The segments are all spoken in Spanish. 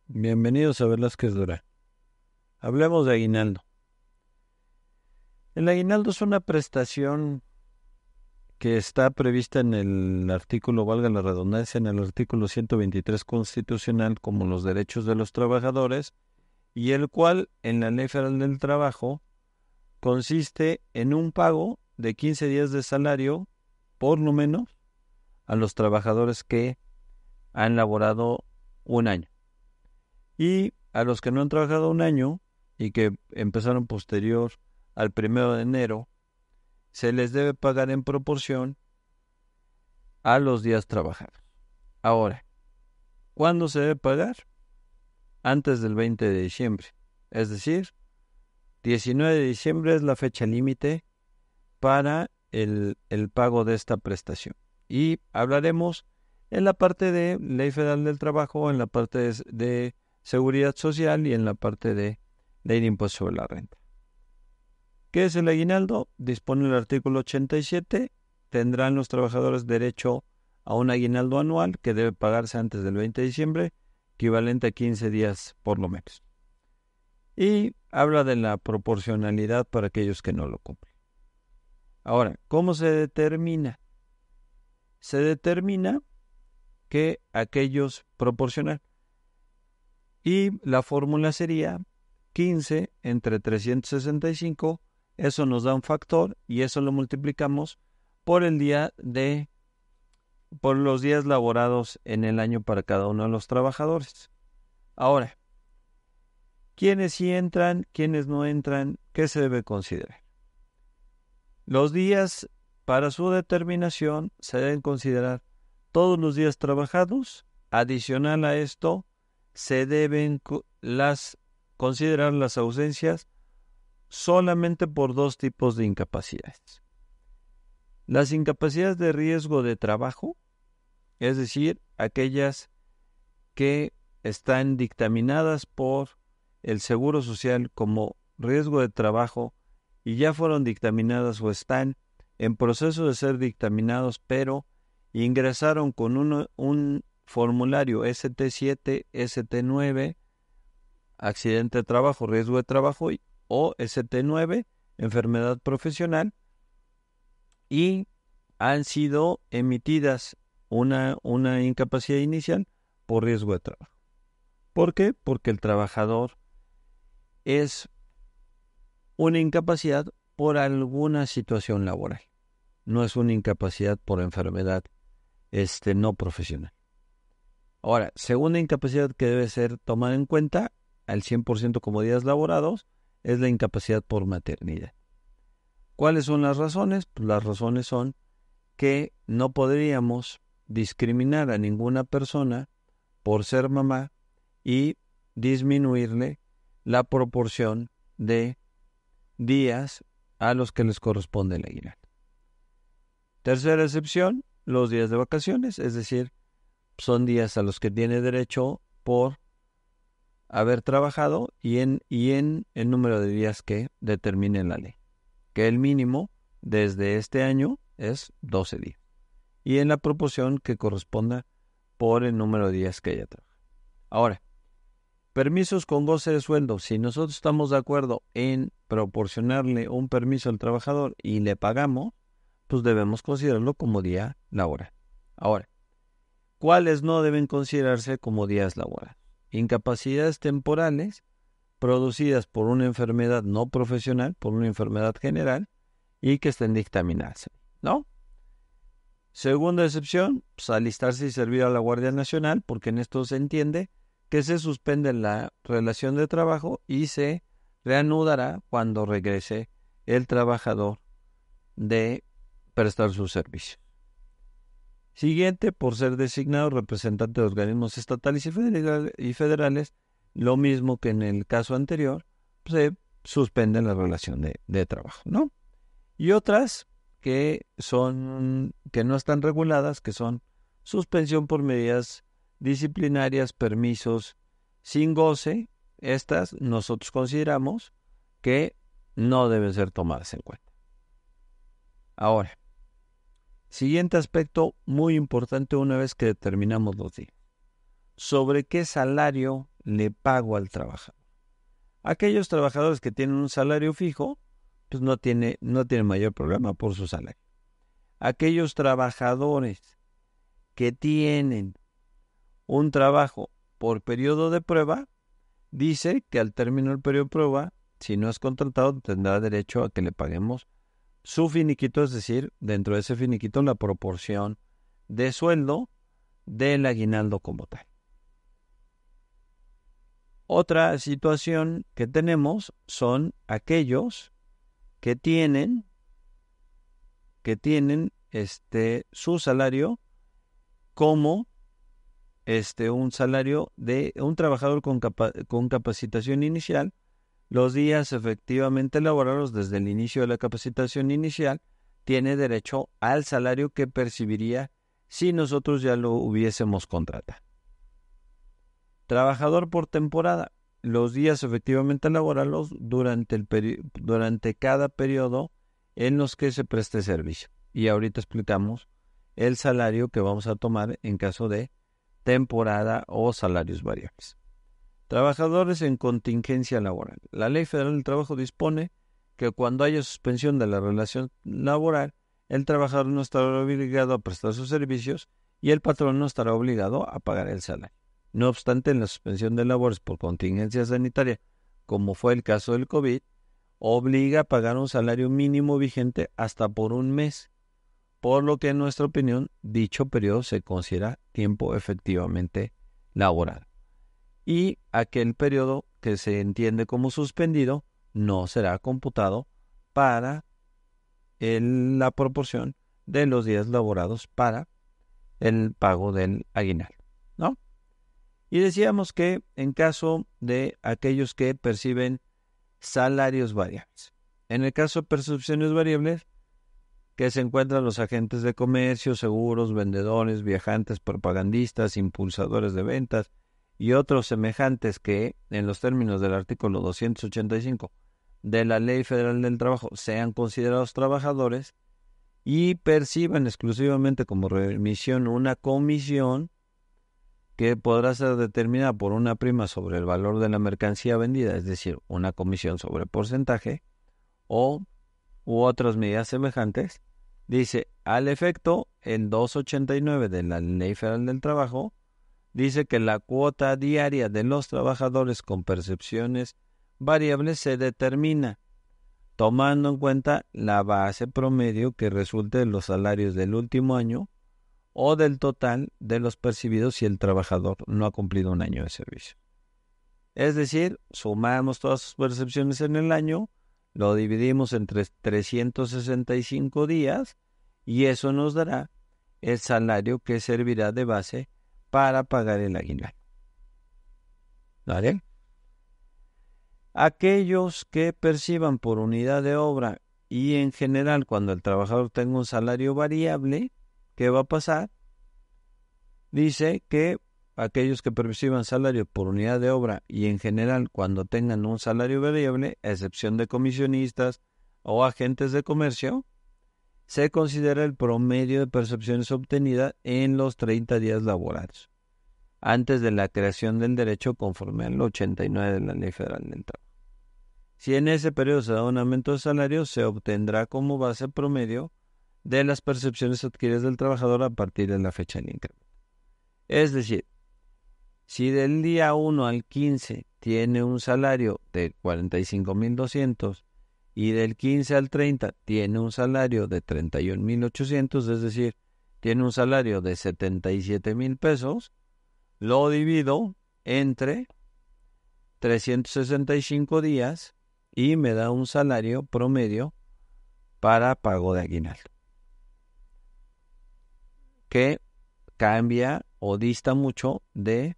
Bienvenidos a Velázquez Dura. Hablemos de aguinaldo. El aguinaldo es una prestación que está prevista en el artículo, valga la redundancia, en el artículo 123 constitucional como los derechos de los trabajadores, y el cual en la Ley Federal del Trabajo consiste en un pago de 15 días de salario, por lo menos, a los trabajadores que han laborado un año. Y a los que no han trabajado un año y que empezaron posterior al 1 de enero, se les debe pagar en proporción a los días trabajados. Ahora, ¿cuándo se debe pagar? Antes del 20 de diciembre. Es decir, 19 de diciembre es la fecha límite para el pago de esta prestación. Y hablaremos en la parte de Ley Federal del Trabajo, en la parte de Seguridad Social y en la parte de Ley de Impuesto sobre la Renta. ¿Qué es el aguinaldo? Dispone el artículo 87. Tendrán los trabajadores derecho a un aguinaldo anual que debe pagarse antes del 20 de diciembre, equivalente a 15 días por lo menos. Y habla de la proporcionalidad para aquellos que no lo cumplen. Ahora, ¿cómo se determina? Se determina que aquellos proporcional. Y la fórmula sería 15 entre 365. Eso nos da un factor y eso lo multiplicamos por por los días laborados en el año para cada uno de los trabajadores. Ahora, ¿quiénes sí entran, quiénes no entran? ¿Qué se debe considerar? Los días para su determinación se deben considerar todos los días trabajados. Adicional a esto, se deben considerar las ausencias solamente por dos tipos de incapacidades. Las incapacidades de riesgo de trabajo, es decir, aquellas que están dictaminadas por el Seguro Social como riesgo de trabajo y ya fueron dictaminadas o están en proceso de ser dictaminados, pero ingresaron con un formulario ST7, ST9, accidente de trabajo, riesgo de trabajo, o ST9, enfermedad profesional, y han sido emitidas una incapacidad inicial por riesgo de trabajo. ¿Por qué? Porque el trabajador es una incapacidad por alguna situación laboral. No es una incapacidad por enfermedad no profesional. Ahora, segunda incapacidad que debe ser tomada en cuenta al 100% como días laborados es la incapacidad por maternidad. ¿Cuáles son las razones? Pues las razones son que no podríamos discriminar a ninguna persona por ser mamá y disminuirle la proporción de días a los que les corresponde el aguinaldo. Tercera excepción, los días de vacaciones, es decir, son días a los que tiene derecho por haber trabajado y en el número de días que determine la ley, que el mínimo desde este año es 12 días, y en la proporción que corresponda por el número de días que haya trabajado. Ahora, permisos con goce de sueldo. Si nosotros estamos de acuerdo en proporcionarle un permiso al trabajador y le pagamos, pues debemos considerarlo como día laboral. Ahora, ¿cuáles no deben considerarse como días laborales? Incapacidades temporales producidas por una enfermedad no profesional, por una enfermedad general, y que estén dictaminadas, ¿no? Segunda excepción, pues alistarse y servir a la Guardia Nacional, porque en esto se entiende que se suspende la relación de trabajo y se reanudará cuando regrese el trabajador de prestar su servicio. Siguiente, por ser designado representante de organismos estatales y federales, lo mismo que en el caso anterior, se suspende la relación de trabajo, ¿no? Y otras que no están reguladas, que son suspensión por medidas disciplinarias, permisos sin goce. Estas nosotros consideramos que no deben ser tomadas en cuenta. Ahora, siguiente aspecto muy importante una vez que determinamos los días. ¿Sobre qué salario le pago al trabajador. Aquellos trabajadores que tienen un salario fijo, pues no tienen mayor problema por su salario. Aquellos trabajadores que tienen un trabajo por periodo de prueba, dice que al término del periodo de prueba, si no es contratado, tendrá derecho a que le paguemos su finiquito, es decir, dentro de ese finiquito la proporción de sueldo del aguinaldo como tal. Otra situación que tenemos son aquellos que tienen su salario como un salario de un trabajador con capacitación inicial, los días efectivamente laborados desde el inicio de la capacitación inicial, tiene derecho al salario que percibiría si nosotros ya lo hubiésemos contratado. Trabajador por temporada, los días efectivamente laborados durante cada periodo en los que se preste servicio. Y ahorita explicamos el salario que vamos a tomar en caso de temporada o salarios variables. Trabajadores en contingencia laboral. La Ley Federal del Trabajo dispone que cuando haya suspensión de la relación laboral, el trabajador no estará obligado a prestar sus servicios y el patrón no estará obligado a pagar el salario. No obstante, en la suspensión de labores por contingencia sanitaria, como fue el caso del COVID, obliga a pagar un salario mínimo vigente hasta por un mes, por lo que en nuestra opinión dicho periodo se considera tiempo efectivamente laboral. Y aquel periodo que se entiende como suspendido no será computado para la proporción de los días laborados para el pago del aguinaldo, ¿no? Y decíamos que en caso de aquellos que perciben salarios variables, en el caso de percepciones variables, que se encuentran los agentes de comercio, seguros, vendedores, viajantes, propagandistas, impulsadores de ventas y otros semejantes que, en los términos del artículo 285 de la Ley Federal del Trabajo, sean considerados trabajadores y perciban exclusivamente como remisión una comisión que podrá ser determinada por una prima sobre el valor de la mercancía vendida, es decir, una comisión sobre porcentaje, u otras medidas semejantes. Dice, al efecto, el 289 de la Ley Federal del Trabajo dice que la cuota diaria de los trabajadores con percepciones variables se determina tomando en cuenta la base promedio que resulte de los salarios del último año o del total de los percibidos si el trabajador no ha cumplido un año de servicio. Es decir, sumamos todas sus percepciones en el año, lo dividimos entre 365 días y eso nos dará el salario que servirá de base para pagar el aguinaldo. ¿Vale? Aquellos que perciban por unidad de obra y en general cuando el trabajador tenga un salario variable, ¿qué va a pasar? Dice que aquellos que perciban salario por unidad de obra y en general cuando tengan un salario variable, a excepción de comisionistas o agentes de comercio, se considera el promedio de percepciones obtenidas en los 30 días laborales, antes de la creación del derecho conforme al 89 de la Ley Federal del Trabajo. Si en ese periodo se da un aumento de salario, se obtendrá como base promedio de las percepciones adquiridas del trabajador a partir de la fecha del incremento. Es decir, si del día 1 al 15 tiene un salario de 45,200 y del 15 al 30 tiene un salario de 31,800, es decir, tiene un salario de 77,000 pesos, lo divido entre 365 días y me da un salario promedio para pago de aguinaldo, que cambia o dista mucho de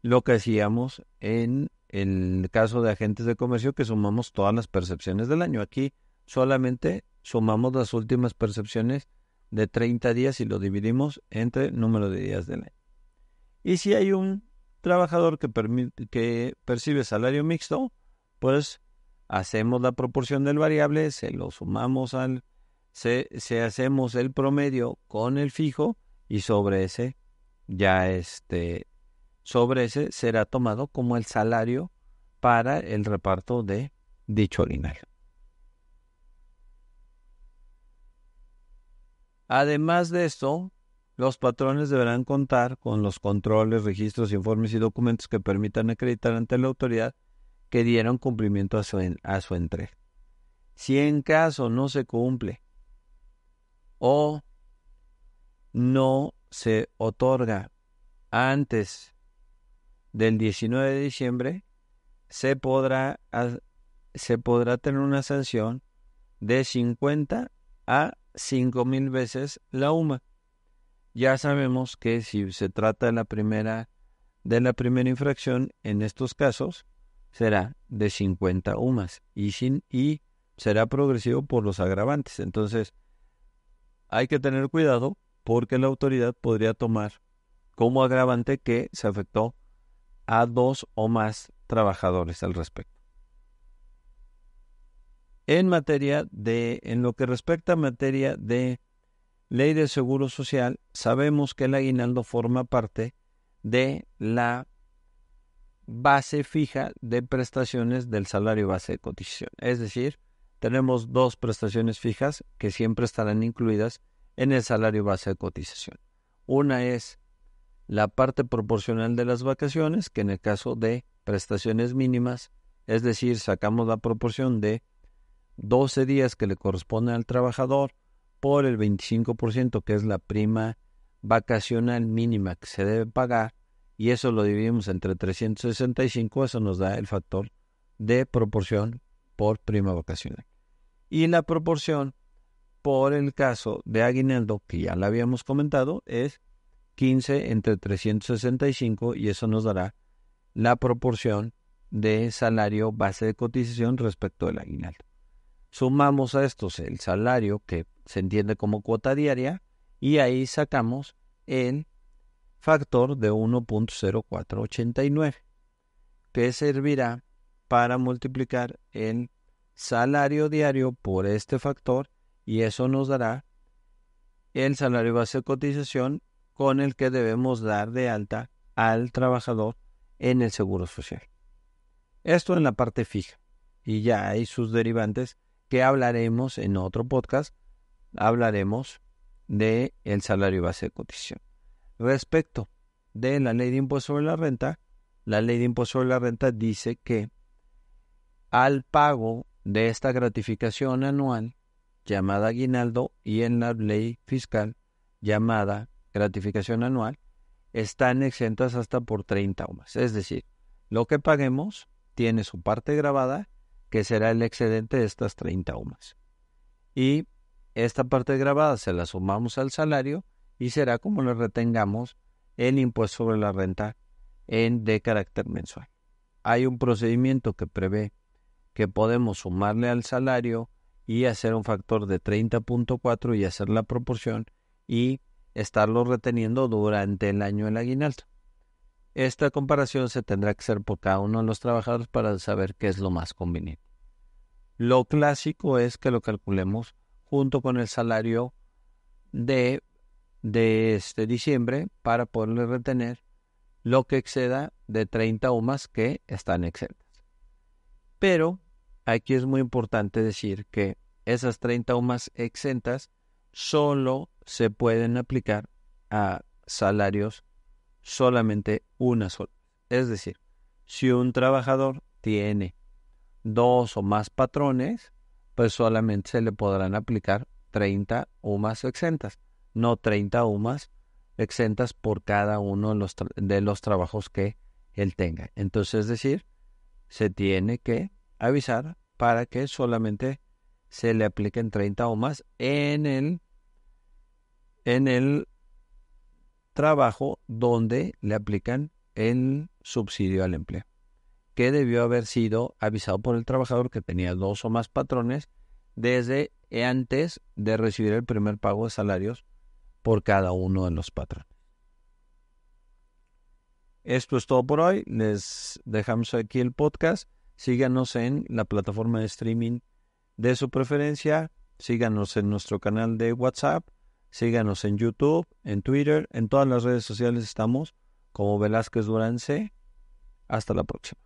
lo que hacíamos en el caso de agentes de comercio, que sumamos todas las percepciones del año. Aquí solamente sumamos las últimas percepciones de 30 días y lo dividimos entre número de días del año. Y si hay un trabajador que percibe salario mixto, pues hacemos la proporción del variable, se lo sumamos hacemos el promedio con el fijo y sobre ese ya sobre ese será tomado como el salario para el reparto de dicho aguinaldo. Además de esto, los patrones deberán contar con los controles, registros, informes y documentos que permitan acreditar ante la autoridad que dieron cumplimiento a su entrega. Si en caso no se cumple o no se otorga antes del 19 de diciembre, se podrá tener una sanción de 50 a 5,000 veces la UMA. Ya sabemos que si se trata de la primera infracción, en estos casos será de 50 UMAs y será progresivo por los agravantes. Entonces, hay que tener cuidado porque la autoridad podría tomar como agravante que se afectó a 2 o más trabajadores al respecto. En lo que respecta a materia de ley de seguro social, sabemos que el aguinaldo forma parte de la base fija de prestaciones del salario base de cotización. Es decir, tenemos 2 prestaciones fijas que siempre estarán incluidas en el salario base de cotización. Una es la parte proporcional de las vacaciones, que en el caso de prestaciones mínimas, es decir, sacamos la proporción de 12 días que le corresponden al trabajador por el 25%, que es la prima vacacional mínima que se debe pagar, y eso lo dividimos entre 365, eso nos da el factor de proporción por prima vacacional. Y la proporción por el caso de aguinaldo, que ya la habíamos comentado, es 15 entre 365, y eso nos dará la proporción de salario base de cotización respecto del aguinaldo. Sumamos a estos el salario que se entiende como cuota diaria y ahí sacamos el factor de 1.0489 que servirá para multiplicar el salario diario por este factor y eso nos dará el salario base de cotización con el que debemos dar de alta al trabajador en el Seguro Social. Esto en la parte fija y ya hay sus derivantes que hablaremos en otro podcast, hablaremos de el salario base de cotización. Respecto de la ley de impuesto sobre la renta, la ley de impuesto sobre la renta dice que al pago de esta gratificación anual llamada aguinaldo y en la ley fiscal llamada gratificación anual están exentas hasta por 30 UMAs. Es decir, lo que paguemos tiene su parte grabada que será el excedente de estas 30 UMAs. Y esta parte grabada se la sumamos al salario y será como le retengamos el impuesto sobre la renta de carácter mensual. Hay un procedimiento que prevé que podemos sumarle al salario y hacer un factor de 30.4 y hacer la proporción y estarlo reteniendo durante el año del aguinaldo. Esta comparación se tendrá que hacer por cada uno de los trabajadores para saber qué es lo más conveniente. Lo clásico es que lo calculemos junto con el salario de este diciembre para poderle retener lo que exceda de 30 UMAs que están exentas. Pero aquí es muy importante decir que esas 30 UMAs exentas solo se pueden aplicar a salarios solamente una sola. Es decir, si un trabajador tiene 2 o más patrones, pues solamente se le podrán aplicar 30 UMAs exentas, no 30 UMAs exentas por cada uno de los trabajos que él tenga. Entonces, es decir, se tiene que avisar para que solamente se le apliquen 30 UMAs en el trabajo donde le aplican el subsidio al empleo, que debió haber sido avisado por el trabajador que tenía 2 o más patrones desde antes de recibir el primer pago de salarios por cada uno de los patrones. Esto es todo por hoy. Les dejamos aquí el podcast. Síganos en la plataforma de streaming de su preferencia. Síganos en nuestro canal de WhatsApp. Síganos en YouTube, en Twitter, en todas las redes sociales estamos como Velázquez Durán C. Hasta la próxima.